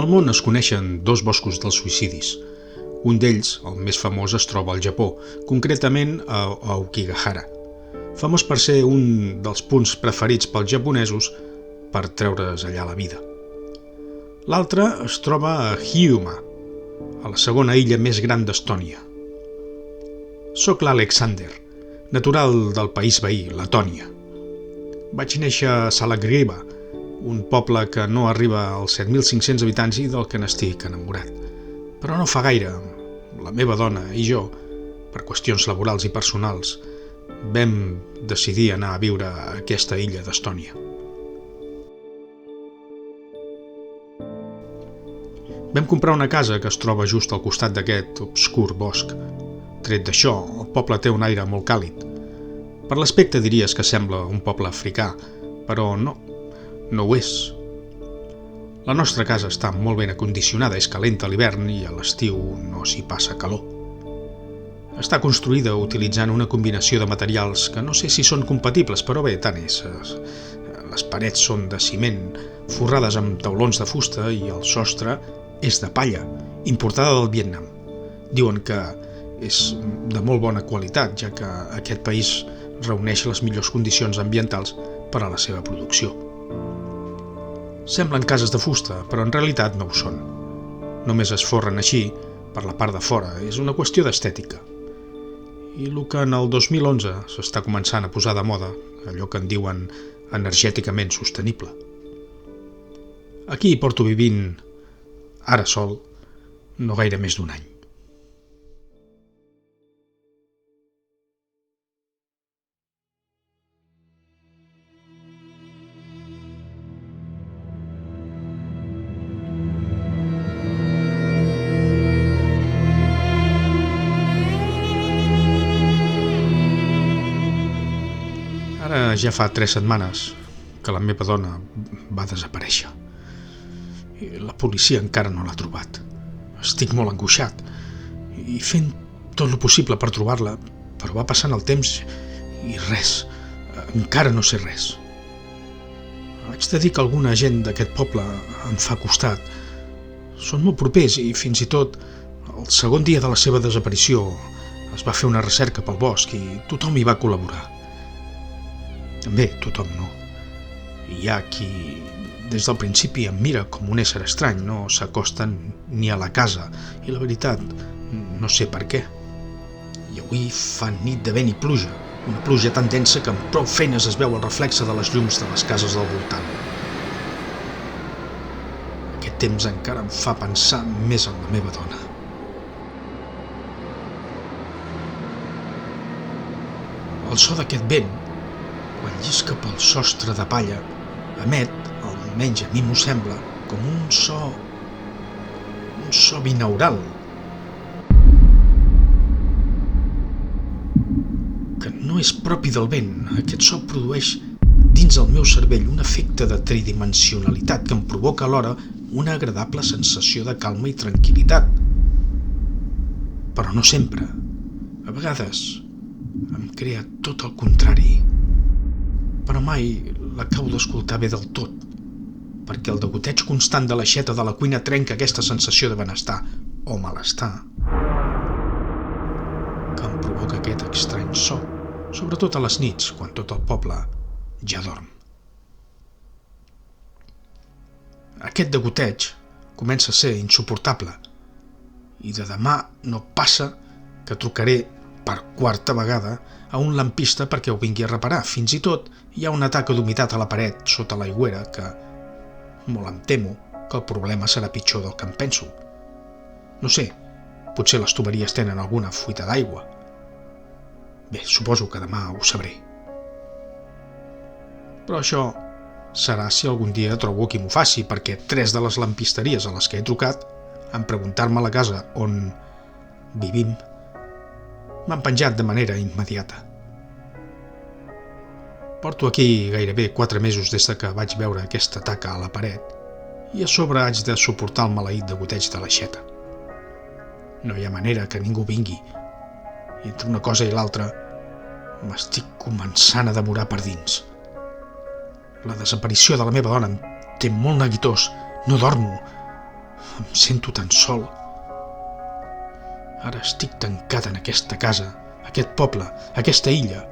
Al món es coneixen dos boscos dels suïcidis. Un d'ells, el més famós, es troba al Japó, concretament a Aokigahara, famós per ser un dels punts preferits pels japonesos per treure's allà la vida. L'altre es troba a Hiiumaa, a la segona illa més gran d'Estònia. Soc l'Alexander, natural del país veí, Letònia. Vaig néixer a Salagriva, un poble que no arriba als 7.500 habitants i del que n'estic enamorat. Però no fa gaire, la meva dona i jo, per qüestions laborals i personals, vam decidir anar a viure a aquesta illa d'Estònia. Vam comprar una casa que es troba just al costat d'aquest obscur bosc. Tret d'això, el poble té un aire molt càlid. Per l'aspecte diries que sembla un poble africà, però no ho és. La nostra casa està molt ben acondicionada, és calenta a l'hivern i a l'estiu no s'hi passa calor. Està construïda utilitzant una combinació de materials que no sé si són compatibles, però bé, tant és. Les parets són de ciment, forrades amb taulons de fusta i el sostre és de palla, importada del Vietnam. Diuen que és de molt bona qualitat, ja que aquest país reuneix les millors condicions ambientals per a la seva producció. Semblen cases de fusta, però en realitat no ho són. Només es forren així, per la part de fora, és una qüestió d'estètica. I el que en el 2011 s'està començant a posar de moda, allò que en diuen energèticament sostenible. Aquí hi porto vivint, ara sol, no gaire més d'un any. Ara ja fa 3 setmanes que la meva dona va desaparèixer. I la policia encara no l'ha trobat. Estic molt angoixat i fent tot el possible per trobar-la, però va passant el temps i res, encara no sé res. Haig de dir que alguna gent d'aquest poble em fa costat. Són molt propers i fins i tot el segon dia de la seva desaparició es va fer una recerca pel bosc i tothom hi va col·laborar. Bé, tothom no. Hi ha qui des del principi em mira com un ésser estrany, no s'acosten ni a la casa i la veritat no sé per què. I avui fa nit de vent i pluja, una pluja tan densa que amb prou feines es veu el reflexe de les llums de les cases del voltant. Aquest temps encara em fa pensar més en la meva dona. El so d'aquest vent, quan llisca pel sostre de palla, emet, almenys a mi m'ho sembla, com un so binaural, que no és propi del vent. Aquest so produeix dins el meu cervell un efecte de tridimensionalitat que em provoca alhora una agradable sensació de calma i tranquil·litat. Però no sempre. A vegades em crea tot el contrari. Però mai l'acabo d'escoltar bé del tot, perquè el degoteig constant de l'aixeta de la cuina trenca aquesta sensació de benestar o malestar que em provoca aquest estrany so, sobretot a les nits, quan tot el poble ja dorm. Aquest degoteig comença a ser insuportable i de demà no passa que trucaré per 4a vegada a un lampista perquè ho vingui a reparar. Fins i tot hi ha una taca d'humitat a la paret sota l'aigüera que molt em temo que el problema serà pitjor del que em penso. No sé, potser les tuberies tenen alguna fuita d'aigua. Bé, suposo que demà ho sabré. Però això serà si algun dia trobo qui m'ho faci, perquè 3 de les lampisteries a les que he trucat, en preguntar-me a la casa on vivim, m'han penjat de manera immediata. Porto aquí gairebé 4 mesos des que vaig veure aquesta taca a la paret i a sobre haig de suportar el maleït degoteig de l'aixeta. No hi ha manera que ningú vingui i entre una cosa i l'altra m'estic començant a demorar per dins. La desaparició de la meva dona em té molt neguitós, no dormo. Em sento tan sol. Ara estic tancada en aquesta casa, aquest poble, aquesta illa,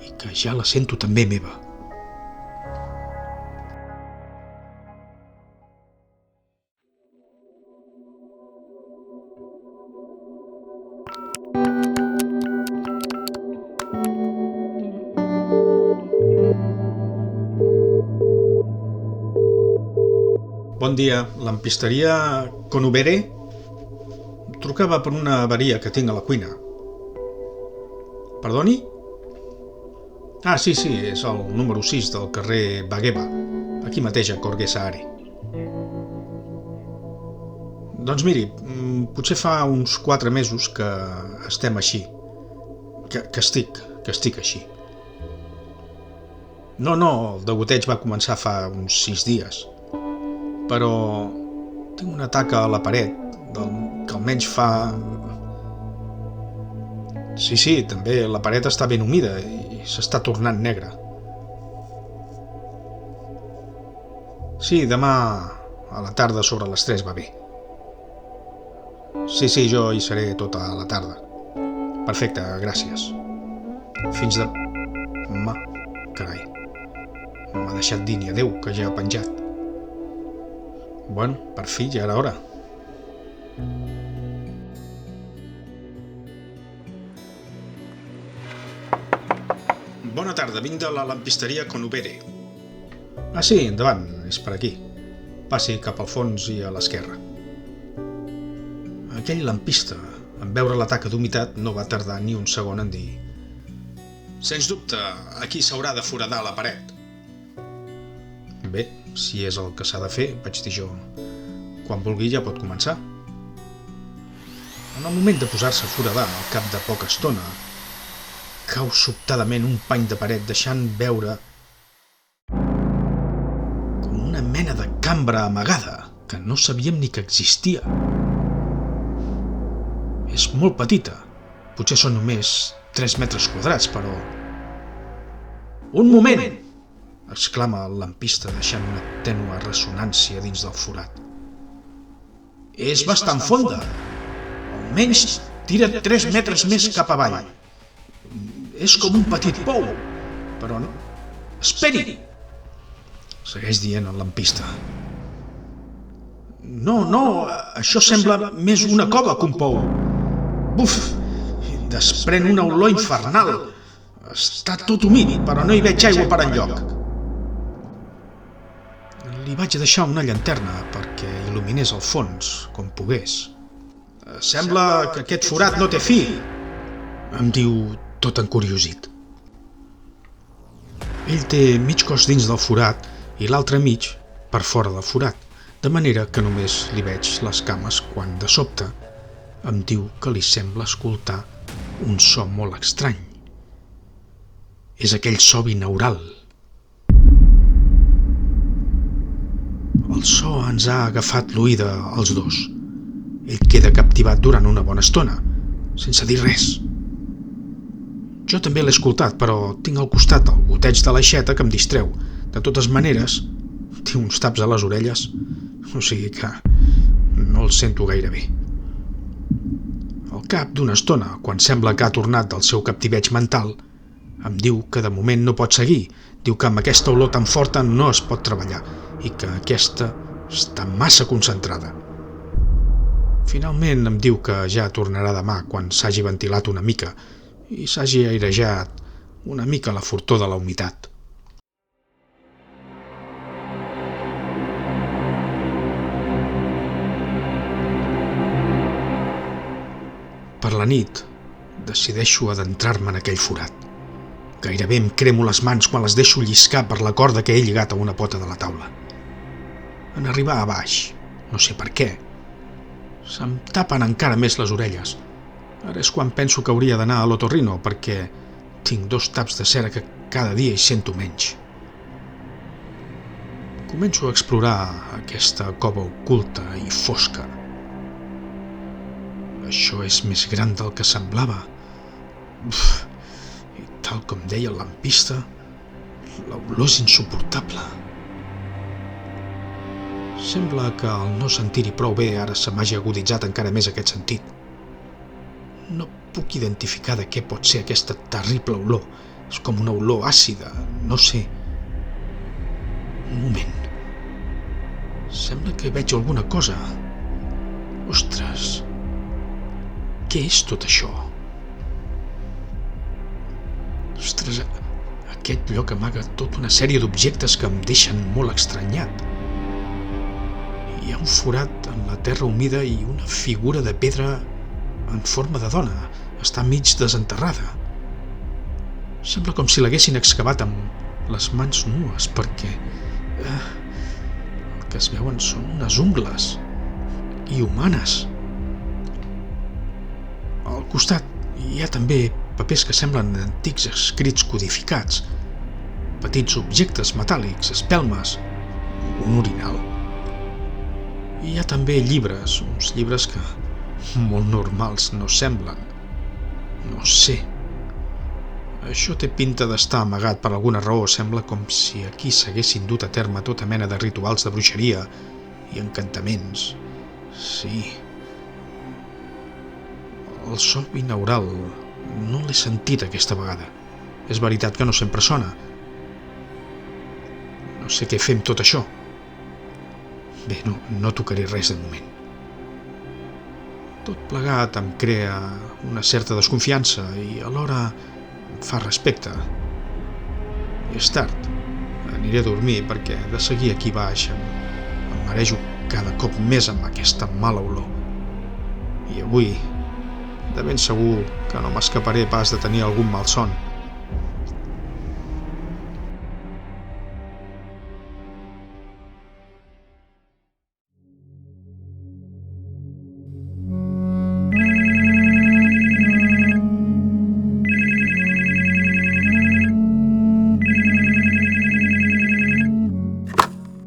i que ja la sento també meva. Bon dia, lampisteria Conubere? Trucava per una avaria que tinc a la cuina. Perdoni? Ah, sí, és el número 6 del carrer Bagueba, aquí mateix a Corgue Saare. Doncs miri, potser fa uns 4 mesos que estem així, que estic així. No, el degoteig va començar fa uns 6 dies, però tinc una taca a la paret que almenys fa... Sí, també la paret està ben humida i s'està tornant negra. Sí, demà a la tarda sobre les 3 va bé. Sí, jo hi seré tota la tarda. Perfecte, gràcies. Fins demà. Carai, no m'ha deixat dir ni adeu, que ja ha penjat. Bueno, per fi ja era hora. Bona tarda, vinc de la lampisteria Conubere. Ah, sí, endavant, és per aquí. Passi cap al fons i a l'esquerra. Aquell lampista, en veure la taca d'humitat, no va tardar ni un segon en dir: sens dubte, aquí s'haurà de foradar la paret. Bé, si és el que s'ha de fer, vaig dir jo, quan vulgui ja pot començar. En el moment de posar-se a foradar, al cap de poca estona, cau sobtadament un pany de paret deixant veure com una mena de cambra amagada que no sabíem ni que existia. És molt petita, potser són només 3 metres quadrats, però... Un moment! Exclama el lampista deixant una tènue ressonància dins del forat. És bastant fonda. Almenys tira 3 metres més cap avall. És com un petit pou, però no... Esperi! Segueix dient el lampista. No, això sembla més una cova que un pou. Buf! Desprèn una olor infernal. Està tot humit, però no hi veig aigua per enlloc. Li vaig deixar una llanterna perquè il·luminés el fons, com pogués. Sembla que aquest forat no té fi, em diu tot encuriosit. Ell té mig cos dins del forat i l'altre mig per fora del forat, de manera que només li veig les cames quan, de sobte, em diu que li sembla escoltar un so molt estrany. És aquell so binaural. El so ens ha agafat l'oïda als dos. Ell queda captivat durant una bona estona, sense dir res. Jo també l'he escoltat, però tinc al costat el goteig de l'aixeta que em distreu. De totes maneres, tinc uns taps a les orelles, o sigui que no el sento gaire bé. Al cap d'una estona, quan sembla que ha tornat del seu captiveig mental, em diu que de moment no pot seguir. Diu que amb aquesta olor tan forta no es pot treballar i que aquesta està massa concentrada. Finalment em diu que ja tornarà demà quan s'hagi ventilat una mica i s'hagi airejat una mica la fortor de la humitat. Per la nit decideixo adentrar-me en aquell forat. Gairebé em cremo les mans quan les deixo lliscar per la corda que he lligat a una pota de la taula. En arribar a baix, no sé per què, se'm tapen encara més les orelles. Ara és quan penso que hauria d'anar a l'otorrino perquè tinc 2 taps de cera que cada dia hi sento menys. Començo a explorar aquesta cova oculta i fosca. Això és més gran del que semblava. I tal com deia el lampista, l'olor és insuportable. Sembla que al no sentir-hi prou bé ara se m'hagi aguditzat encara més aquest sentit. No puc identificar de què pot ser aquesta terrible olor. És com una olor àcida, no sé. Un moment. Sembla que veig alguna cosa. Ostres, què és tot això? Ostres, aquest lloc amaga tota una sèrie d'objectes que em deixen molt estranyat. Hi ha un forat en la terra humida i una figura de pedra en forma de dona. Està mig desenterrada. Sembla com si l'haguessin excavat amb les mans nues, perquè el que es veuen són unes ungles i humanes. Al costat hi ha també papers que semblen antics escrits codificats, petits objectes metàl·lics, espelmes, un orinal. Hi ha també llibres, uns llibres que molt normals no semblen. No sé. Això té pinta d'estar amagat per alguna raó. Sembla com si aquí s'haguessin dut a terme tota mena de rituals de bruixeria i encantaments. Sí. El so binaural no l'he sentit aquesta vegada. És veritat que no sempre sona. No sé què fer amb tot això. Bé, no tocaré res de moment. Tot plegat em crea una certa desconfiança i alhora em fa respecte. És tard. Aniré a dormir perquè de seguir aquí baix em marejo cada cop més amb aquesta mala olor. I avui, de ben segur que no m'escaparé pas de tenir algun malson.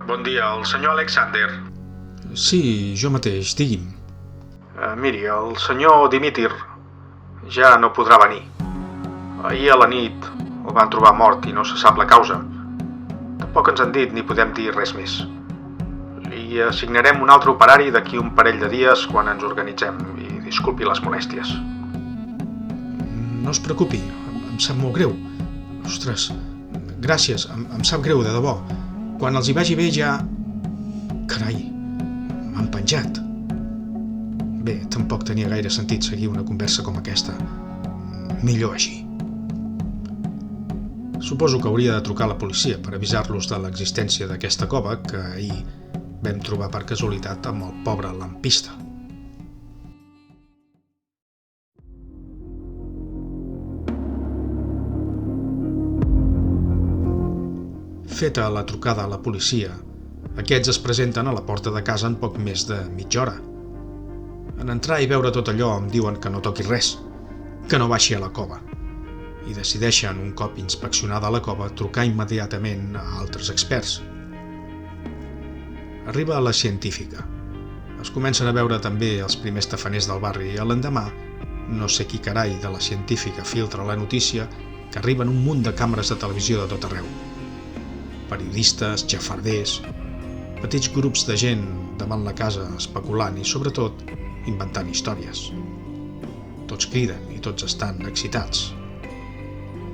Bon dia, el senyor Alexander. Sí, jo mateix, digui'm. Miri, el senyor Dimitir ja no podrà venir. Ahir a la nit el van trobar mort i no se sap la causa. Tampoc ens han dit ni podem dir res més. Li assignarem un altre operari d'aquí un parell de dies quan ens organitzem i disculpi les molèsties. No es preocupi, em sap molt greu. Ostres, gràcies, em sap greu, de debò. Quan els hi vagi bé ja... Carai, m'han penjat. Bé, tampoc tenia gaire sentit seguir una conversa com aquesta. Millor així. Suposo que hauria de trucar a la policia per avisar-los de l'existència d'aquesta cova que ahir vam trobar per casualitat amb el pobre lampista. Feta la trucada a la policia, aquests es presenten a la porta de casa en poc més de mitja hora. En entrar i veure tot allò em diuen que no toqui res, que no baixi a la cova, i decideixen, un cop inspeccionada la cova, trucar immediatament a altres experts. Arriba la científica. Es comencen a veure també els primers tafaners del barri i l'endemà, no sé qui carai de la científica filtra la notícia que arriben un munt de càmeres de televisió de tot arreu. Periodistes, xafarders, petits grups de gent davant la casa especulant i, sobretot, inventant històries. Tots criden i tots estan excitats.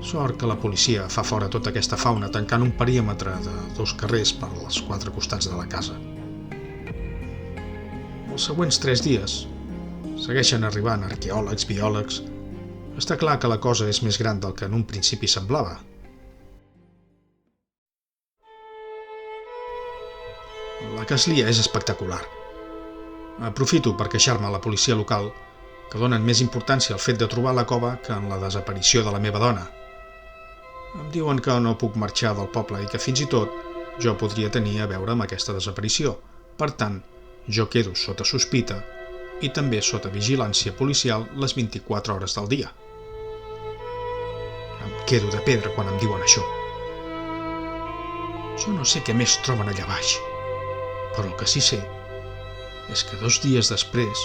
Sort que la policia fa fora tota aquesta fauna tancant un perímetre de 2 carrers per als 4 costats de la casa. Els següents 3 dies segueixen arribant arqueòlegs, biòlegs. Està clar que la cosa és més gran del que en un principi semblava. La que es lia és espectacular. Aprofito per queixar-me a la policia local que donen més importància al fet de trobar la cova que en la desaparició de la meva dona. Em diuen que no puc marxar del poble i que fins i tot jo podria tenir a veure amb aquesta desaparició. Per tant, jo quedo sota sospita i també sota vigilància policial les 24 hores del dia. Em quedo de pedra quan em diuen això. Jo no sé què més troben allà baix, però el que sí sé és que 2 dies després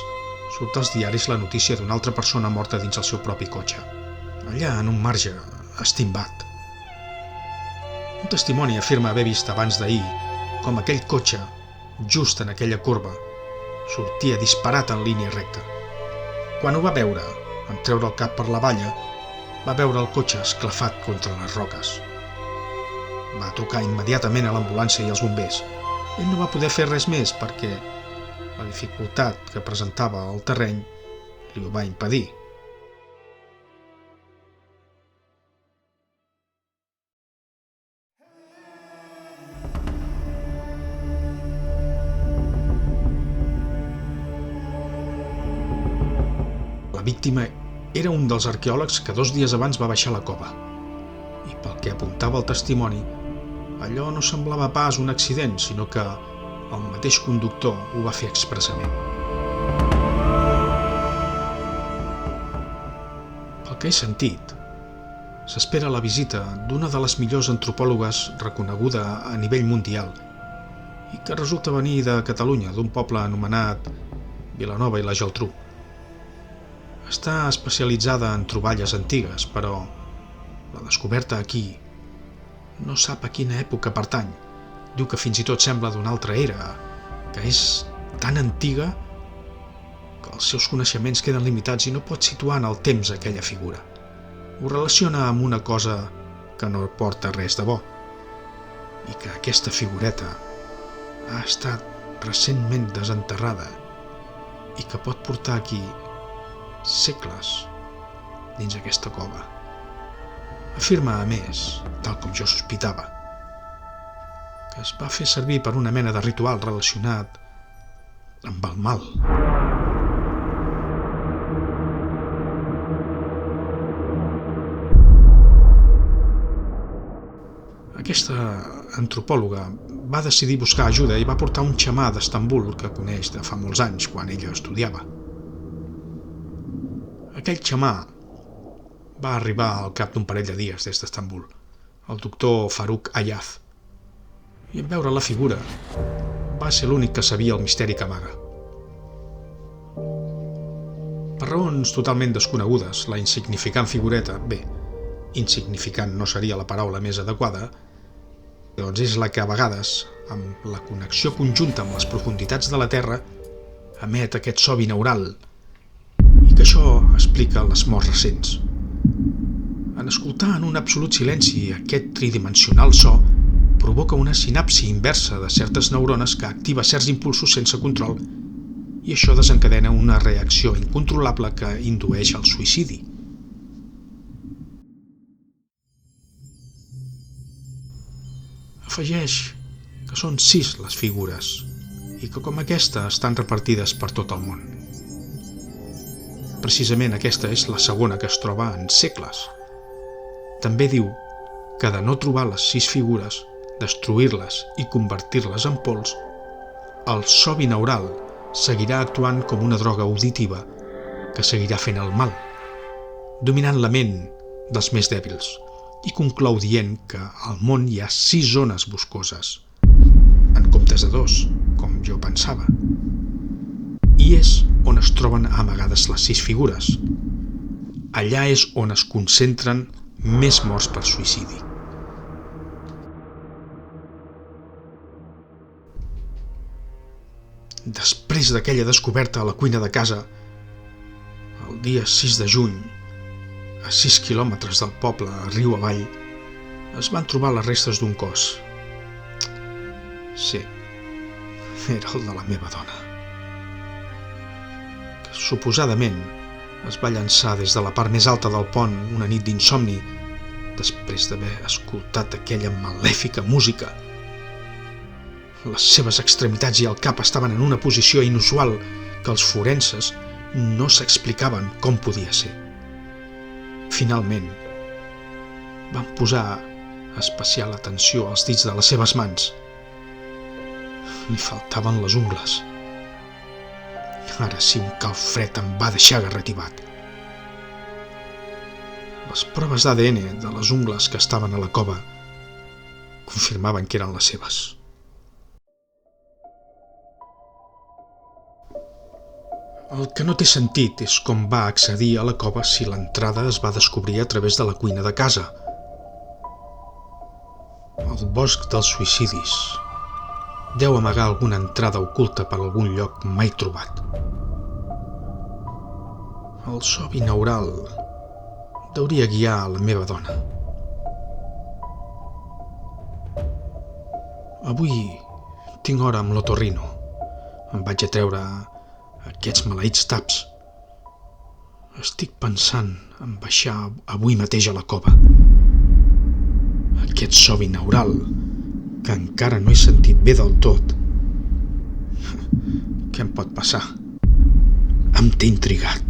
surt als diaris la notícia d'una altra persona morta dins el seu propi cotxe, allà en un marge estimbat. Un testimoni afirma haver vist abans d'ahir com aquell cotxe just en aquella corba, sortia disparat en línia recta. Quan ho va veure, en treure el cap per la valla, va veure el cotxe esclafat contra les roques. Va trucar immediatament a l'ambulància i als bombers. Ell no va poder fer res més perquè la dificultat que presentava el terreny li ho va impedir. La víctima era un dels arqueòlegs que 2 dies abans va baixar a la cova. I pel que apuntava el testimoni, allò no semblava pas un accident, sinó que el mateix conductor ho va fer expressament. Pel que he sentit, s'espera la visita d'una de les millors antropòlogues reconeguda a nivell mundial i que resulta venir de Catalunya, d'un poble anomenat Vilanova i la Geltrú. Està especialitzada en troballes antigues, però la descoberta aquí no sap a quina època pertany. Diu que fins i tot sembla d'una altra era, que és tan antiga que els seus coneixements queden limitats i no pot situar en el temps aquella figura. Ho relaciona amb una cosa que no porta res de bo, i que aquesta figureta ha estat recentment desenterrada i que pot portar aquí segles dins aquesta cova. Afirma, a més, tal com jo sospitava, que es va fer servir per una mena de ritual relacionat amb el mal. Aquesta antropòloga va decidir buscar ajuda i va portar un xamà d'Istanbul que coneix de fa molts anys, quan ella estudiava. Aquell xamà va arribar al cap d'un parell de dies des d'Istanbul, el doctor Faruk Ayaz, i en veure la figura va ser l'únic que sabia el misteri que amaga. Per raons totalment desconegudes, la insignificant figureta, bé, insignificant no seria la paraula més adequada, doncs és la que a vegades, amb la connexió conjunta amb les profunditats de la Terra, emet aquest so binaural, i que això explica les morts recents. En escoltar en un absolut silenci aquest tridimensional so, provoca una sinapsi inversa de certes neurones que activa certs impulsos sense control i això desencadena una reacció incontrolable que indueix al suïcidi. Afegeix que són 6 les figures i que com aquesta estan repartides per tot el món. Precisament aquesta és la segona que es troba en segles. També diu que de no trobar les 6 figures, destruir-les i convertir-les en pols, el so binaural seguirà actuant com una droga auditiva que seguirà fent el mal, dominant la ment dels més dèbils, i conclou dient que al món hi ha 6 zones boscoses, en comptes de 2, com jo pensava. I és on es troben amagades les 6 figures. Allà és on es concentren més morts per suïcidi. Després d'aquella descoberta a la cuina de casa, el dia 6 de juny, a 6 quilòmetres del poble, riu avall, es van trobar les restes d'un cos. Sí, era el de la meva dona, que suposadament es va llançar des de la part més alta del pont una nit d'insomni, després d'haver escoltat aquella malèfica música. Les seves extremitats i el cap estaven en una posició inusual que els forenses no s'explicaven com podia ser. Finalment, van posar especial atenció als dits de les seves mans. Li faltaven les ungles. Ara sí, un calfred em va deixar garratibat. Les proves d'ADN de les ungles que estaven a la cova confirmaven que eren les seves. El que no té sentit és com va accedir a la cova si l'entrada es va descobrir a través de la cuina de casa. El bosc dels suïcidis Deu amagar alguna entrada oculta per algun lloc mai trobat. El so binaural hauria guiar la meva dona. Avui tinc hora amb l'otorrino. Em vaig a treure aquests maleïts taps. Estic pensant en baixar avui mateix a la cova. Aquest so binaural, que encara no he sentit bé del tot. Què em pot passar? Em té intrigat.